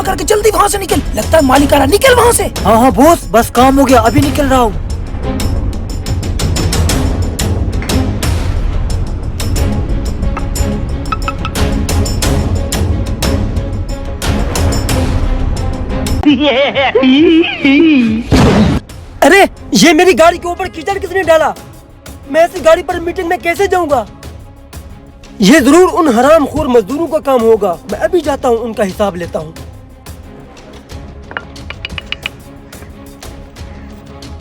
दुआ करके जल्दी वहाँ से निकल। लगता है मालिक आ रहा, निकल वहाँ से। हाँ हाँ बॉस, बस काम हो गया, अभी निकल रहा हूँ। अरे ये मेरी गाड़ी के ऊपर कीचड़ किसने डाला? मैं ऐसी गाड़ी पर मीटिंग में कैसे जाऊंगा? ये जरूर उन हरामखोर मजदूरों का काम होगा। मैं अभी जाता हूँ, उनका हिसाब लेता हूँ।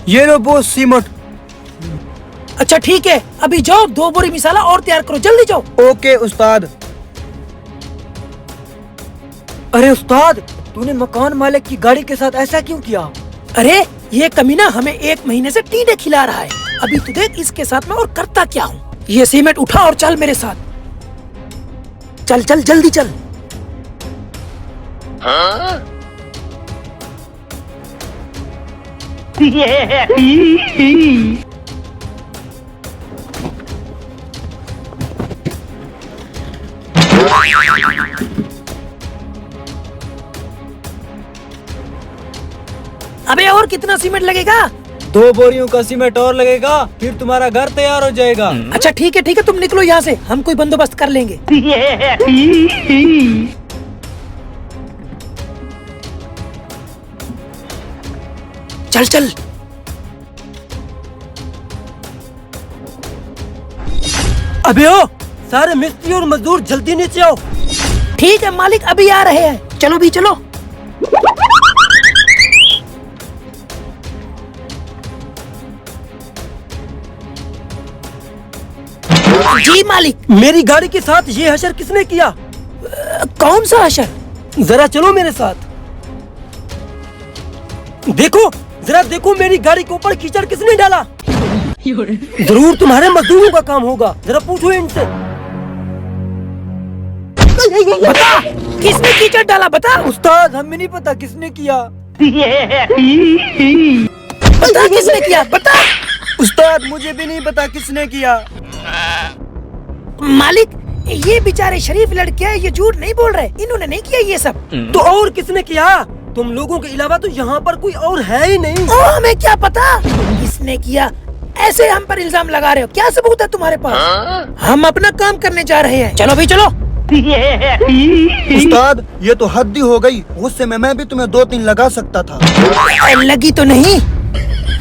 ये लो बॉस सीमेंट। अच्छा ठीक है, अभी जाओ 2 बोरी मसाला और तैयार करो, जल्दी जाओ। ओके उस्ताद। अरे उस्ताद, तूने मकान मालिक की गाड़ी के साथ ऐसा क्यों किया? अरे ये कमीना हमें 1 महीने से टीडे खिला रहा है। अभी तू देख इसके साथ मैं और करता क्या हूँ। ये सीमेंट उठा और चल मेरे साथ। चल चल जल्दी चल। हाँ? अबे और कितना सीमेंट लगेगा? 2 बोरियों का सीमेंट और लगेगा, फिर तुम्हारा घर तैयार हो जाएगा। अच्छा ठीक है तुम निकलो यहाँ से, हम कोई बंदोबस्त कर लेंगे। चल चल। अबे ओ, सारे मिस्त्री और मजदूर जल्दी नीचे आओ। ठीक है मालिक, अभी आ रहे हैं। चलो भी चलो। जी मालिक। मेरी गाड़ी के साथ ये हशर किसने किया? कौन सा हशर? जरा चलो मेरे साथ। देखो, जरा देखो मेरी गाड़ी के ऊपर कीचड़ किसने डाला? जरूर तुम्हारे मजदूरों का काम होगा, जरा पूछो इनसे। बता किसने कीचड़ डाला, बता। उस्ताद हमें नहीं पता किसने किया। बता किसने किया, बता। उस्ताद मुझे भी नहीं पता किसने किया। मालिक ये बेचारे शरीफ लड़के हैं, ये झूठ नहीं बोल रहे, इन्होंने नहीं किया ये सब। तो और किसने किया? तुम लोगों के अलावा तो यहाँ पर कोई और है ही नहीं। हमें क्या पता किसने किया, ऐसे हम पर इल्जाम लगा रहे हो। क्या सबूत है तुम्हारे पास? हम अपना काम करने जा रहे हैं, चलो भी चलो। उस्ताद ये तो हद ही हो गई, गुस्से में मैं भी तुम्हें 2-3 लगा सकता था। लगी तो नहीं,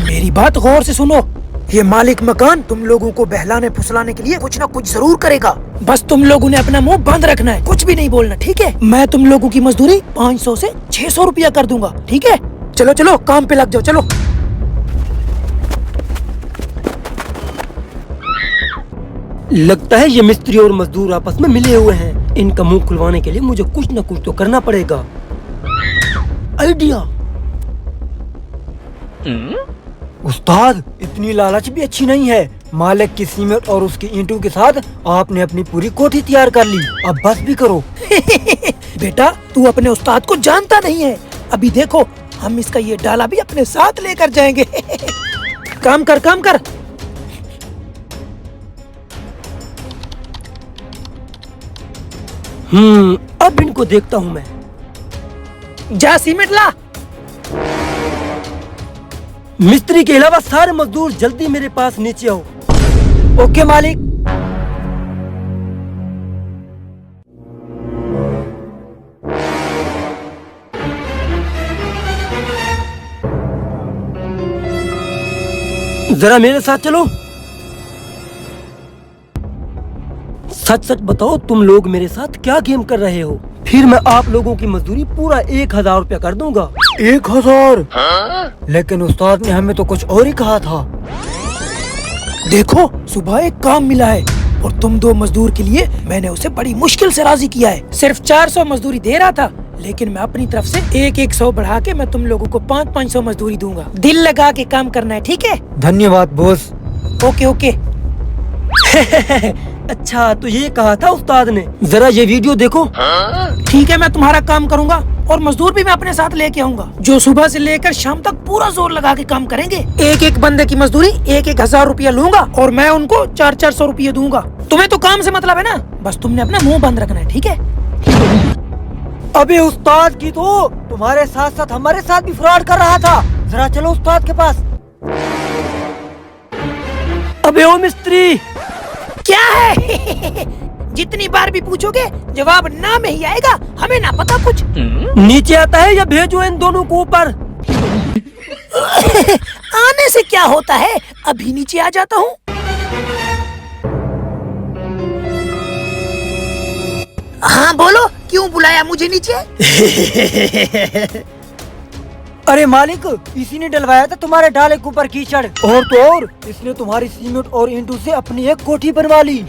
मेरी बात गौर से सुनो। ये मालिक मकान तुम लोगों को बहलाने फुसलाने के लिए कुछ न कुछ जरूर करेगा। बस तुम लोगों ने अपना मुंह बंद रखना है, कुछ भी नहीं बोलना, ठीक है? मैं तुम लोगों की मजदूरी 500 से 600 रुपया कर दूंगा, ठीक है? चलो चलो काम पे लग जाओ, चलो। लगता है ये मिस्त्री और मजदूर आपस में मिले हुए हैं। इनका मुंह खुलवाने के लिए मुझे कुछ न कुछ तो करना पड़ेगा। आइडिया। उस्ताद इतनी लालच भी अच्छी नहीं है। मालिक की सीमेंट और उसकी ईंटों के साथ आपने अपनी पूरी कोठी तैयार कर ली, अब बस भी करो। बेटा तू अपने उस्ताद को जानता नहीं है। अभी देखो हम इसका ये डाला भी अपने साथ लेकर जाएंगे। काम कर काम कर। अब इनको देखता हूँ मैं। जा सीमेंट ला। मिस्त्री के अलावा सारे मजदूर जल्दी मेरे पास नीचे आओ। ओके मालिक। जरा मेरे साथ चलो। सच सच बताओ तुम लोग मेरे साथ क्या गेम कर रहे हो? फिर मैं आप लोगों की मजदूरी पूरा 1000 रुपया कर दूंगा। 1000? लेकिन उस्ताद ने हमें तो कुछ और ही कहा था। देखो सुबह एक काम मिला है और तुम 2 मजदूर के लिए मैंने उसे बड़ी मुश्किल से राजी किया है। सिर्फ 400 मजदूरी दे रहा था, लेकिन मैं अपनी तरफ से 100 बढ़ा के मैं तुम लोगों को 500 मजदूरी दूंगा। दिल लगा के काम करना है, ठीक है? धन्यवाद बॉस। Okay okay. अच्छा तो ये कहा था उस्ताद ने। जरा ये वीडियो देखो। ठीक है मैं तुम्हारा काम करूंगा और मजदूर भी मैं अपने साथ लेके आऊंगा, जो सुबह से लेकर शाम तक पूरा जोर लगा के काम करेंगे। एक बंदे की मजदूरी 1000 रुपया लूंगा और मैं उनको 400 रुपये दूंगा। तुम्हें तो काम से मतलब है ना, बस तुमने अपना मुंह बंद रखना है, ठीक है? अबे उस्ताद की तो तुम्हारे साथ साथ हमारे साथ भी फ्रॉड कर रहा था। जरा चलो उस्ताद के पास। अबे ओ मिस्त्री, क्या है? जितनी बार भी पूछोगे जवाब ना में ही आएगा, हमें ना पता कुछ। नीचे आता है या भेजो इन दोनों को ऊपर? आने से क्या होता है, अभी नीचे आ जाता हूँ। हाँ बोलो, क्यों बुलाया मुझे नीचे? अरे मालिक, इसी ने डलवाया था तुम्हारे डाले के ऊपर कीचड़। और तो और इसने तुम्हारी सीमेंट और ईंटों से अपनी एक कोठी बनवा ली।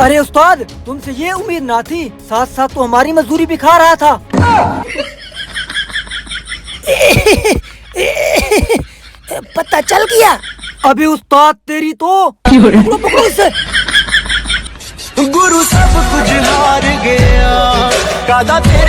अरे उस्ताद, तुमसे ये उम्मीद ना थी, साथ साथ तो हमारी मजदूरी भी खा रहा था। पता चल गया। अबे उस्ताद तेरी तो पकड़ो पकड़ो इसे। गुरु सब कुछ हार गया, कादा तेरे